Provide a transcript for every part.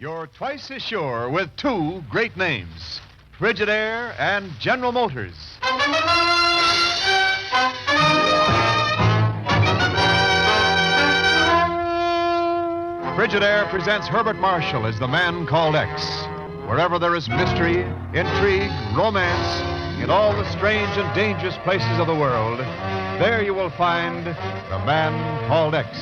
You're twice as sure with two great names, Frigidaire and General Motors. Frigidaire presents Herbert Marshall as the man called X. Wherever there is mystery, intrigue, romance, in all the strange and dangerous places of the world, there you will find the man called X.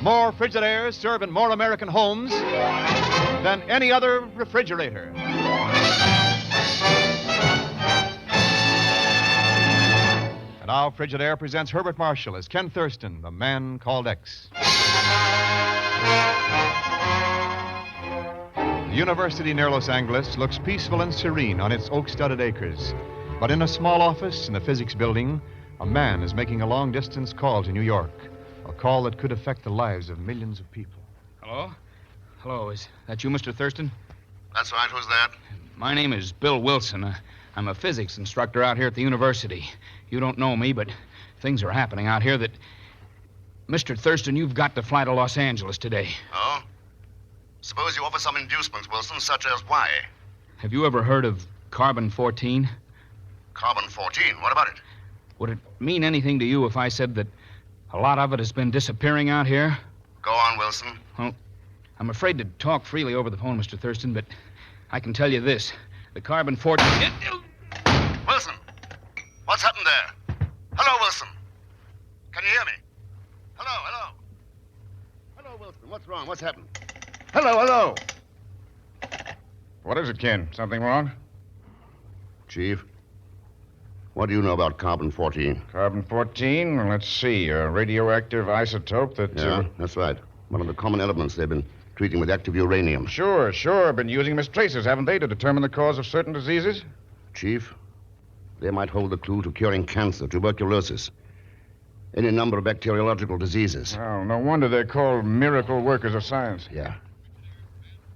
More Frigidaires serve in more American homes than any other refrigerator. And now Frigidaire presents Herbert Marshall as Ken Thurston, the man called X. The university near Los Angeles looks peaceful and serene on its oak-studded acres. But in a small office in the physics building, a man is making a long-distance call to New York. A call that could affect the lives of millions of people. Hello? Hello, is that you, Mr. Thurston? That's right. Who's that? My name is Bill Wilson. I'm a physics instructor out here at the university. You don't know me, but things are happening out here that... Mr. Thurston, you've got to fly to Los Angeles today. Oh? Suppose you offer some inducements, Wilson, such as why? Have you ever heard of carbon-14? Carbon-14? What about it? Would it mean anything to you if I said that a lot of it has been disappearing out here? Go on, Wilson. Well, I'm afraid to talk freely over the phone, Mr. Thurston, but I can tell you this. The carbon-14... Wilson! What's happened there? Hello, Wilson. Can you hear me? Hello. Hello, Wilson. What's wrong? What's happened? Hello. What is it, Ken? Something wrong? Chief, what do you know about carbon-14? Carbon-14? Well, let's see. A radioactive isotope that... Yeah, that's right. One of the common elements they've been treating with active uranium. Sure. Been using them as tracers, haven't they, to determine the cause of certain diseases? Chief, they might hold the clue to curing cancer, tuberculosis, any number of bacteriological diseases. Well, no wonder they're called miracle workers of science. Yeah.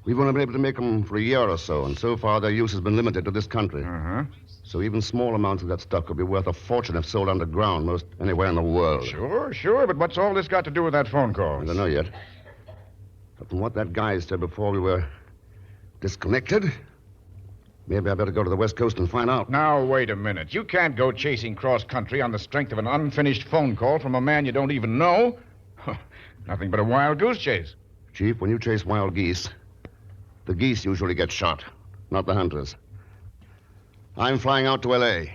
We've only been able to make them for a year or so, and so far their use has been limited to this country. Uh-huh. So even small amounts of that stuff could be worth a fortune if sold underground most anywhere in the world. Sure, but what's all this got to do with that phone call? I don't know yet. But from what that guy said before we were disconnected, maybe I better go to the West Coast and find out. Now, wait a minute. You can't go chasing cross-country on the strength of an unfinished phone call from a man you don't even know. Nothing but a wild goose chase. Chief, when you chase wild geese, the geese usually get shot, not the hunters. I'm flying out to L.A.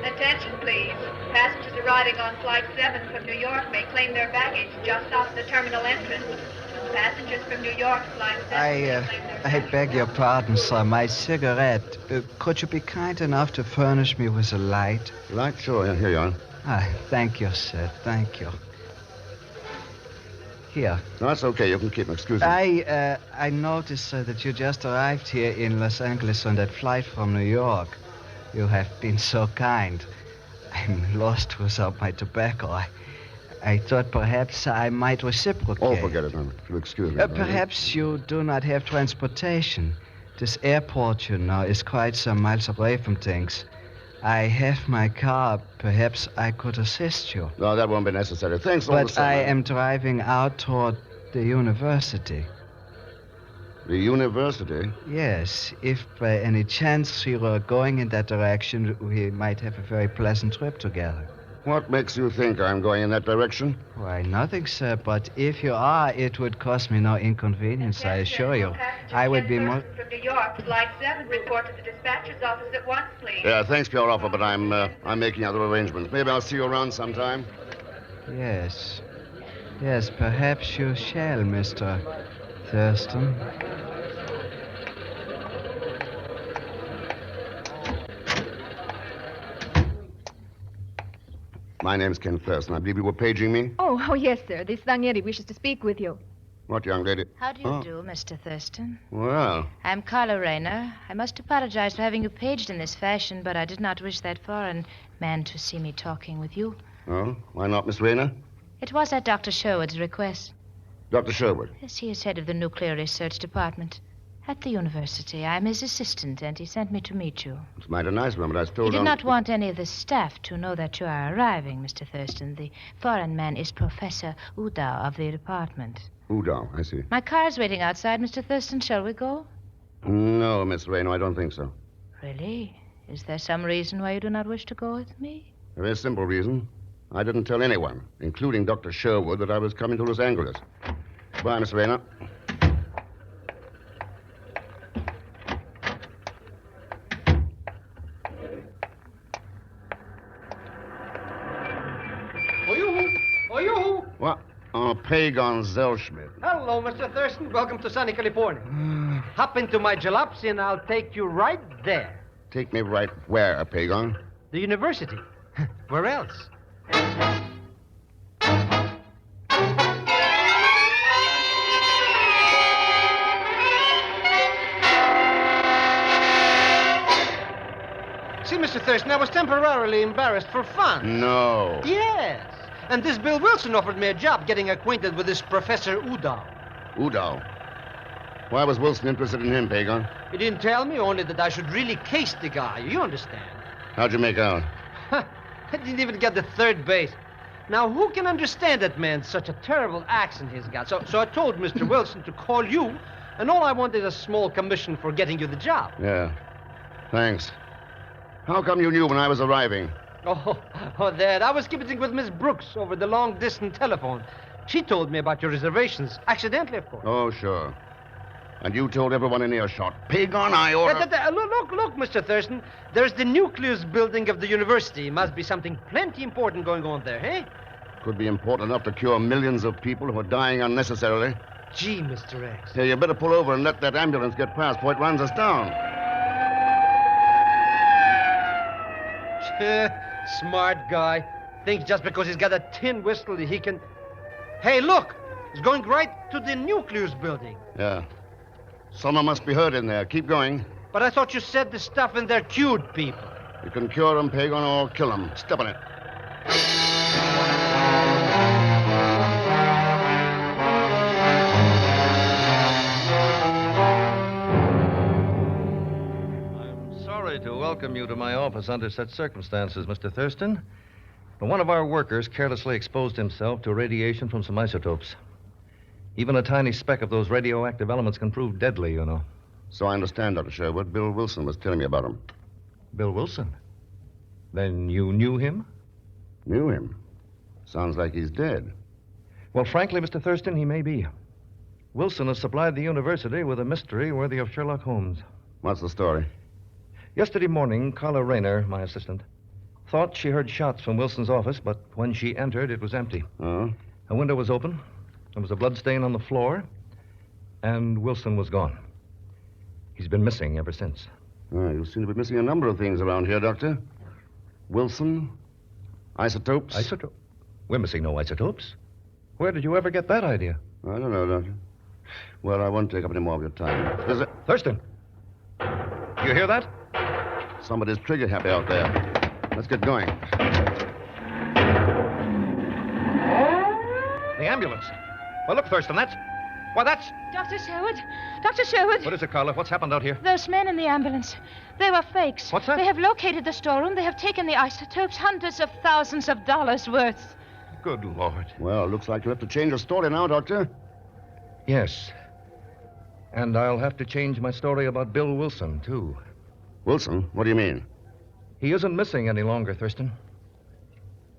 Attention, please. Passengers arriving on Flight 7 from New York may claim their baggage just off the terminal entrance. Passengers from New York, Flight 7 I beg your pardon, sir. My cigarette. Could you be kind enough to furnish me with a light? Light? Sure. Yeah, here you are. Thank you, sir. Thank you. Here. No, that's okay. You can keep them. Excuse me. I noticed, sir, that you just arrived here in Los Angeles on that flight from New York. You have been so kind. I'm lost without my tobacco. I thought perhaps I might reciprocate. Oh, forget it. If you'll excuse me. Perhaps you do not have transportation. This airport, you know, is quite some miles away from things. I have my car. Perhaps I could assist you. No, that won't be necessary. Thanks all the But same. I am driving out toward the university. The university? Yes. If by any chance you are going in that direction, we might have a very pleasant trip together. What makes you think I'm going in that direction? Why, nothing, sir. But if you are, it would cause me no inconvenience, I assure you. I would be more... From New York, Flight 7, report to the dispatcher's office at once, please. Yeah, thanks for your offer, but I'm making other arrangements. Maybe I'll see you around sometime. Yes. Yes, perhaps you shall, Mr. Thurston. My name's Ken Thurston. I believe you were paging me? Oh, yes, sir. This Ranieri wishes to speak with you. What, young lady? How do you do, Mr. Thurston? Well, I'm Carla Rayner. I must apologize for having you paged in this fashion, but I did not wish that foreign man to see me talking with you. oh, why not, Miss Rayner? It was at Dr. Sherwood's request. Dr. Sherwood. Yes, he is head of the nuclear research department at the university. I'm his assistant, and he sent me to meet you. It's mighty nice, but I still He don't... did not want any of the staff to know that you are arriving, Mr. Thurston. The foreign man is Professor Udow of the department. Udow, I see. My car is waiting outside, Mr. Thurston. Shall we go? No, Miss Rayner, I don't think so. Really? Is there some reason why you do not wish to go with me? A very simple reason. I didn't tell anyone, including Dr. Sherwood, that I was coming to Los Angeles. Bye, Miss Rayner. What? Oh, Paigon Zellschmidt. Hello, Mr. Thurston. Welcome to sunny California. Hop into my jalopsy and I'll take you right there. Take me right where, Paigon? The university. Where else? See, Mr. Thurston, I was temporarily embarrassed for fun. No. Yes. And this Bill Wilson offered me a job getting acquainted with this Professor Udow. Udow. Why was Wilson interested in him, Paigon? He didn't tell me, only that I should really case the guy. You understand? How'd you make out? I didn't even get to third base. Now, who can understand that man? Such a terrible accent he's got. So I told Mr. Wilson to call you, and all I wanted is a small commission for getting you the job. Yeah. Thanks. How come you knew when I was arriving? Oh, that. I was keeping with Miss Brooks over the long-distance telephone. She told me about your reservations. Accidentally, of course. Oh, sure. And you told everyone in earshot. Paigon, I order... Look, Mr. Thurston. There's the nucleus building of the university. Must be something plenty important going on there, eh? Could be important enough to cure millions of people who are dying unnecessarily. Gee, Mr. X. Here, you better pull over and let that ambulance get past before it runs us down. Smart guy. Thinks just because he's got a tin whistle he can... Hey, look! He's going right to the nucleus building. Yeah. Someone must be hurt in there. Keep going. But I thought you said the stuff in there cured people. You can cure them, Paigon, or kill them. Step on it. To welcome you to my office under such circumstances, Mr. Thurston. But one of our workers carelessly exposed himself to radiation from some isotopes. Even a tiny speck of those radioactive elements can prove deadly, you know. So I understand, Dr. Sherwood. Bill Wilson was telling me about him. Bill Wilson? Then you knew him? Knew him? Sounds like he's dead. Well, frankly, Mr. Thurston, he may be. Wilson has supplied the university with a mystery worthy of Sherlock Holmes. What's the story? Yesterday morning, Carla Rayner, my assistant, thought she heard shots from Wilson's office, but when she entered, it was empty. Oh? A window was open. There was a blood stain on the floor, and Wilson was gone. He's been missing ever since. You seem to be missing a number of things around here, Doctor. Wilson, isotopes. Isotopes? We're missing no isotopes. Where did you ever get that idea? I don't know, Doctor. Well, I won't take up any more of your time. Is it? Thurston! You hear that? Somebody's trigger happy out there. Let's get going. The ambulance. Well, look, Thurston, that's... Dr. Sherwood! Dr. Sherwood! What is it, Carla? What's happened out here? Those men in the ambulance. They were fakes. What's that? They have located the storeroom. They have taken the isotopes, hundreds of thousands of dollars worth. Good Lord. Well, looks like you have to change your story now, Doctor. Yes. And I'll have to change my story about Bill Wilson, too. Wilson? What do you mean? He isn't missing any longer, Thurston.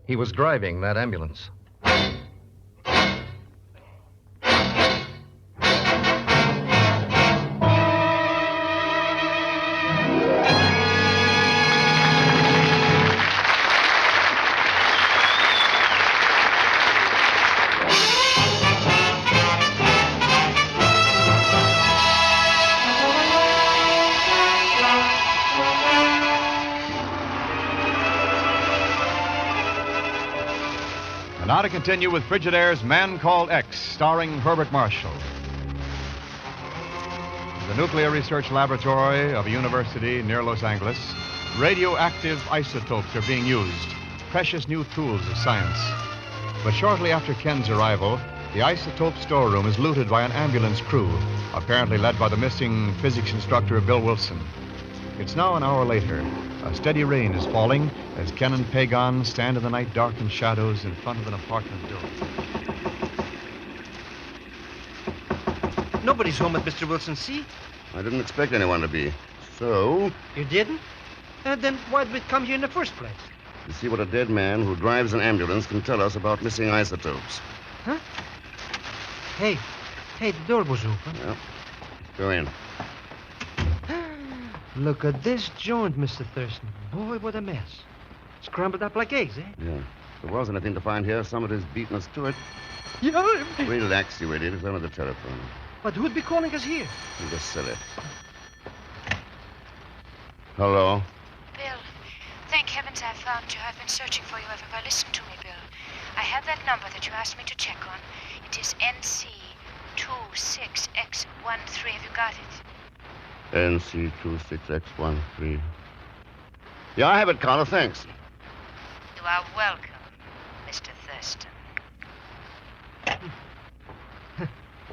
He was driving that ambulance. Now to continue with Frigidaire's Man Called X, starring Herbert Marshall. In the Nuclear Research Laboratory of a university near Los Angeles, radioactive isotopes are being used, precious new tools of science. But shortly after Ken's arrival, the isotope storeroom is looted by an ambulance crew, apparently led by the missing physics instructor Bill Wilson. It's now an hour later. A steady rain is falling as Ken and Paigon stand in the night darkened shadows in front of an apartment door. Nobody's home at Mr. Wilson's, see? I didn't expect anyone to be. So, You didn't? Then why did we come here in the first place? to see what a dead man who drives an ambulance can tell us about missing isotopes. Huh? Hey, the door was open. Yeah. Go in. Look at this joint, Mr. Thurston. Boy, what a mess. Scrambled up like eggs, eh? Yeah. If there was anything to find here, somebody's beaten us to it. Yeah. Relax, you idiot. It's under the telephone. But who'd be calling us here? You just silly. Hello? Bill, thank heavens I found you. I've been searching for you everywhere. Listen to me, Bill. I have that number that you asked me to check on. It is NC26X13. Have you got it? NC26X13. Yeah, I have it, Carla. Thanks. You are welcome, Mr. Thurston.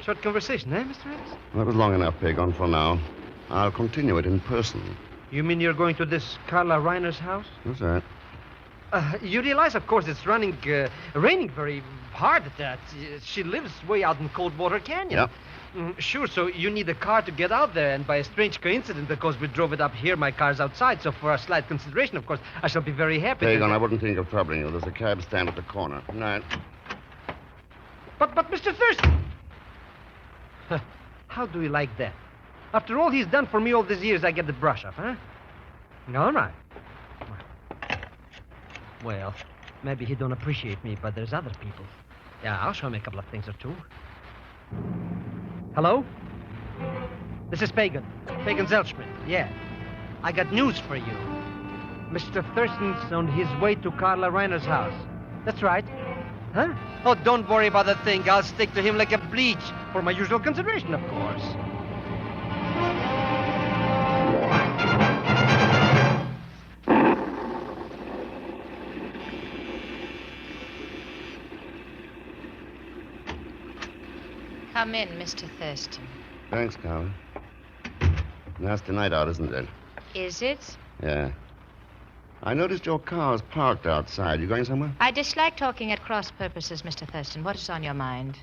Short conversation, eh, Mr. X? That was long enough, Paigon, for now. I'll continue it in person. You mean you're going to this Carla Reiner's house? What's that? You realize, of course, it's raining very hard at that. She lives way out in Coldwater Canyon. Yeah. Sure, so you need a car to get out there, and by a strange coincidence, because we drove it up here, my car's outside, so for a slight consideration, of course, I shall be very happy. Paigon, I wouldn't think of troubling you. There's a cab stand at the corner. Good night. But Mr. Thurston! How do you like that? After all he's done for me all these years, I get the brush up, huh? All right. Well, maybe he don't appreciate me, but there's other people. Yeah, I'll show him a couple of things or two. Hello? This is Fagan. Fagan Zelschmidt. Yeah. I got news for you. Mr. Thurston's on his way to Carla Reiner's house. That's right. Huh? Oh, don't worry about the thing. I'll stick to him like a bleach. For my usual consideration, of course. Come in, Mr. Thurston. Thanks, Carla. Nasty night out, isn't it? Is it? Yeah. I noticed your car is parked outside. You going somewhere? I dislike talking at cross purposes, Mr. Thurston. What is on your mind?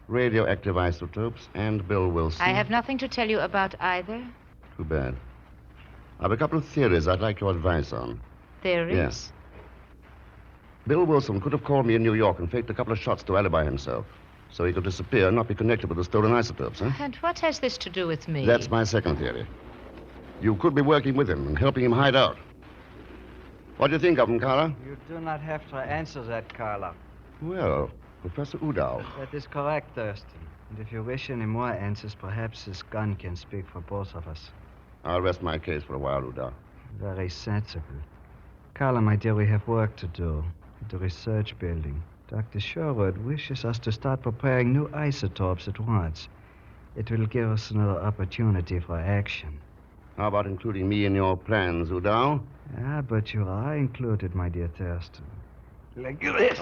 Radioactive isotopes and Bill Wilson. I have nothing to tell you about either. Too bad. I have a couple of theories I'd like your advice on. Theories? Yes. Bill Wilson could have called me in New York and faked a couple of shots to alibi himself. So he could disappear and not be connected with the stolen isotopes, huh? And what has this to do with me? That's my second theory. You could be working with him and helping him hide out. What do you think of him, Carla? You do not have to answer that, Carla. Well, Professor Udall. That is correct, Thurston. And if you wish any more answers, perhaps this gun can speak for both of us. I'll rest my case for a while, Udall. Very sensible. Carla, my dear, we have work to do at the research building. Dr. Sherwood wishes us to start preparing new isotopes at once. It will give us another opportunity for action. How about including me in your plans, Udall? Ah, but you are included, my dear Thurston. Like this.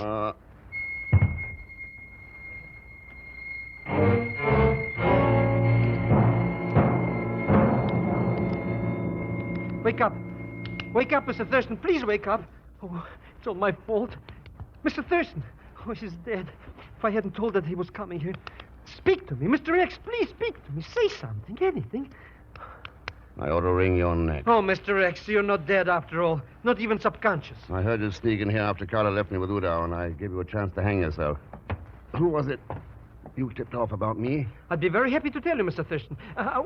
Wake up. Wake up, Mr. Thurston. Please wake up. Oh, it's all my fault. Mr. Thurston. Oh, he's dead. If I hadn't told that he was coming here. Speak to me. Mr. X, please speak to me. Say something, anything. I ought to wring your neck. Oh, Mr. X, you're not dead after all. Not even subconscious. I heard you sneak in here after Carla left me with Udall, and I gave you a chance to hang yourself. Who was it you tipped off about me? I'd be very happy to tell you, Mr. Thurston.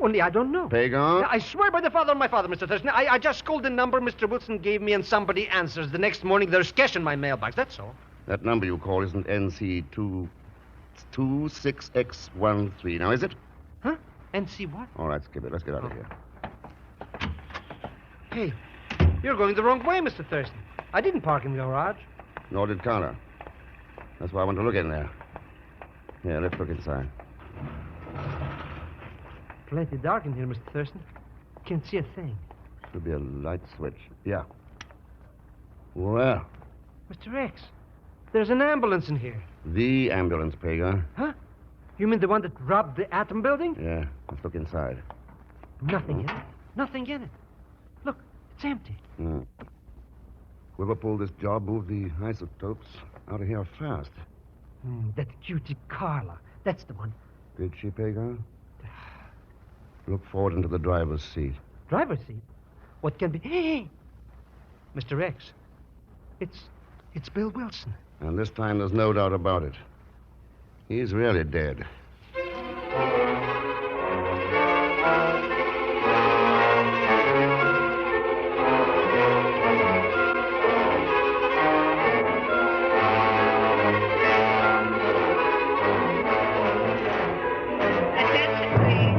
Only I don't know. Paigon? I swear by the father of my father, Mr. Thurston. I just called the number Mr. Wilson gave me, and somebody answers. The next morning, there's cash in my mailbox. That's all. That number you call isn't NC26X13, now is it? Huh? NC what? All right, skip it. Let's get out of here. Hey, you're going the wrong way, Mr. Thurston. I didn't park in the garage. Nor did Carla. That's why I want to look in there. Yeah, let's look inside. Plenty dark in here, Mr. Thurston. Can't see a thing. Should be a light switch. Yeah. Well, Mr. X, there's an ambulance in here. the ambulance, Paigon. Huh? You mean the one that robbed the Atom Building? Yeah, let's look inside. Nothing in it. Nothing in it. Look, it's empty. Whoever pulled this job moved the isotopes out of here fast. That cutie Carla. That's the one. Did she, Paigon? Look forward into the driver's seat. Driver's seat? What can be... Hey! Mr. X, it's Bill Wilson. And this time there's no doubt about it. He's really dead. Attention, please.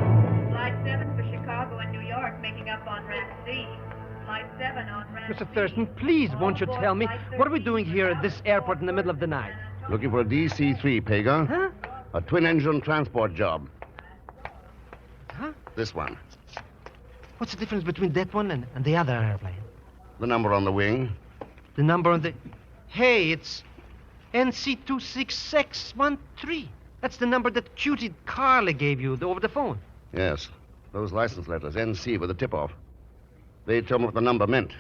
Flight 7 for Chicago and New York, making up on ramp C. Flight 7 on ramp Mr. C. Thurston, please, won't you tell me, what are we doing here at this airport in the middle of the night? Looking for a DC-3, Paigon. Huh? A twin-engine transport job. Huh? This one. What's the difference between that one and the other airplane? The number on the wing. The number on the... Hey, it's NC26X13. That's the number that cutie Carla gave you over the phone. Yes. Those license letters, NC, with the tip-off. They told me what the number meant.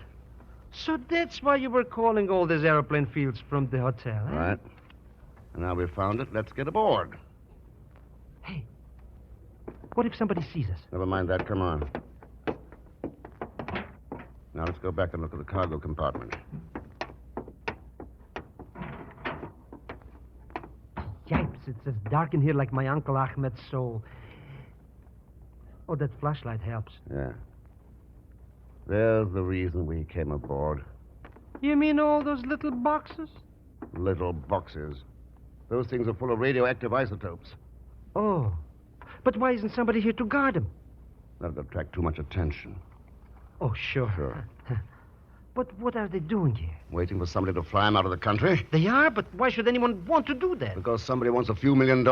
So that's why you were calling all these airplane fields from the hotel, eh? Right. And now we've found it, let's get aboard. Hey, what if somebody sees us? Never mind that, come on. Now let's go back and look at the cargo compartment. Yipes, it's as dark in here like my Uncle Ahmed's soul. Oh, that flashlight helps. Yeah. There's the reason we came aboard. You mean all those little boxes? Little boxes. Those things are full of radioactive isotopes. Oh, but why isn't somebody here to guard them? That'll attract too much attention. Oh, sure. Sure. But what are they doing here? Waiting for somebody to fly them out of the country? They are, but why should anyone want to do that? Because somebody wants a few $1 million.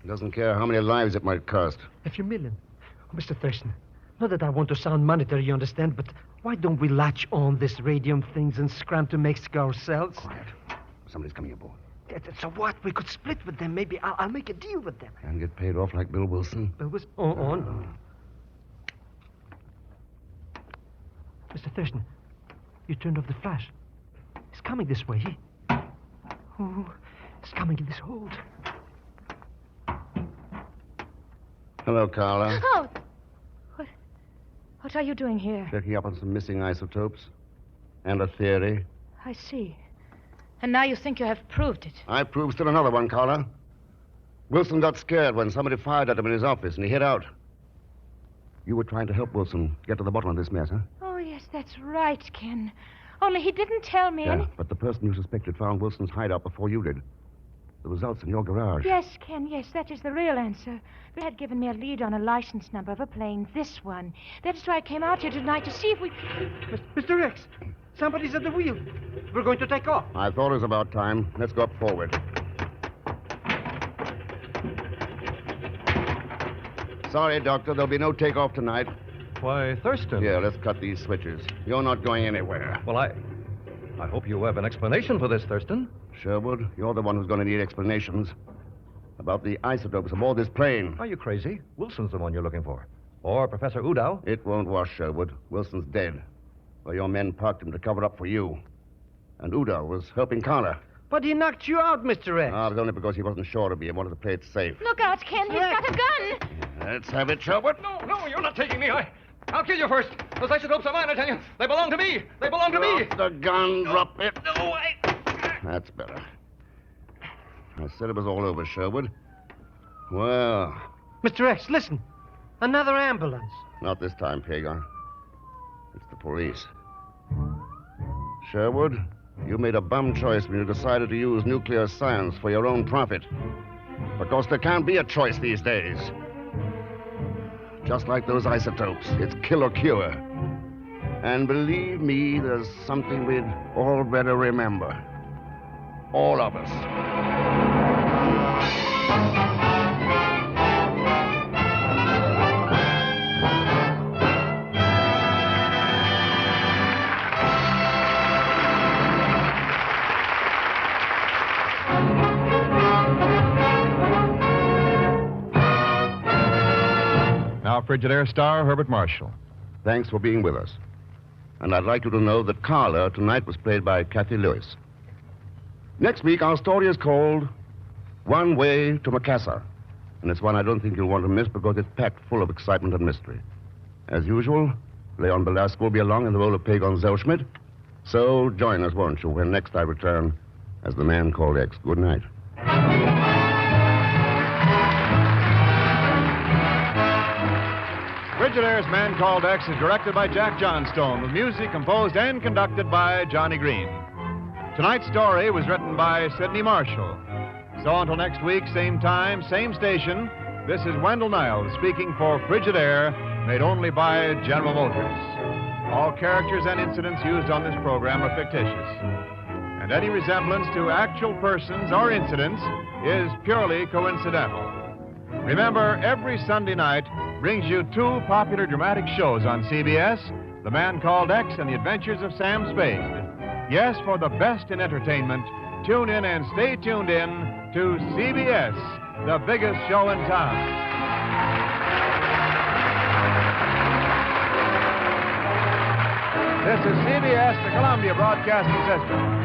He doesn't care how many lives it might cost. A few million. Oh, Mr. Thurston, not that I want to sound monetary, you understand, but why don't we latch on this radium things and scram to Mexico ourselves? Quiet. Somebody's coming aboard. So what? We could split with them. Maybe I'll make a deal with them. And get paid off like Bill Wilson. Bill was on. Mr. Thurston, you turned off the flash. It's coming this way. Oh, it's coming in this hold. Hello, Carla. Oh! What are you doing here? Checking up on some missing isotopes. And a theory. I see. And now you think you have proved it. I proved still another one, Carla. Wilson got scared when somebody fired at him in his office, and he hid out. You were trying to help Wilson get to the bottom of this mess, huh? Oh, yes, that's right, Ken. Only he didn't tell me any... But the person you suspected found Wilson's hideout before you did. The results in your garage. Yes, Ken, yes, that is the real answer. They had given me a lead on a license number of a plane, this one. That's why I came out here tonight to see if we... Mr. X, somebody's at the wheel. We're going to take off. I thought it was about time. Let's go up forward. Sorry, Doctor, there'll be no takeoff tonight. Why, Thurston. Yeah, let's cut these switches. You're not going anywhere. Well, I hope you have an explanation for this, Thurston. Sherwood, you're the one who's going to need explanations about the isotopes aboard this plane. Are you crazy? Wilson's the one you're looking for. Or Professor Udow. It won't wash, Sherwood. Wilson's dead. Well, your men parked him to cover up for you. And Udow was helping Carla. But he knocked you out, Mr. X. It was only because he wasn't sure of me and wanted to play it safe. Look out, Ken, he's got a gun! Let's have it, Sherwood. No, you're not taking me. I'll kill you first. Those isotopes are mine, I tell you. They belong to me. They belong to me. Drop the gun. Drop it. No, That's better. I said it was all over, Sherwood. Well, Mr. X, listen. Another ambulance. not this time, Paigon. It's the police. Sherwood, you made a bum choice when you decided to use nuclear science for your own profit. Because there can't be a choice these days. Just like those isotopes, it's kill or cure. And believe me, there's something we'd all better remember. All of us. Now, Frigidaire star Herbert Marshall. Thanks for being with us. And I'd like you to know that Carla tonight was played by Kathy Lewis. Next week, our story is called One Way to Macassar. And it's one I don't think you'll want to miss because it's packed full of excitement and mystery. As usual, Leon Belasco will be along in the role of Paigon Zellschmidt. So join us, won't you, when next I return as the man called X. Good night. Frigidaire's Man Called X is directed by Jack Johnstone, with music composed and conducted by Johnny Green. Tonight's story was written by Sidney Marshall. So until next week, same time, same station, this is Wendell Niles speaking for Frigidaire, made only by General Motors. All characters and incidents used on this program are fictitious, and any resemblance to actual persons or incidents is purely coincidental. Remember, every Sunday night brings you two popular dramatic shows on CBS, The Man Called X and The Adventures of Sam Spade. Yes, for the best in entertainment, tune in and stay tuned in to CBS, the biggest show in town. This is CBS, the Columbia Broadcasting System.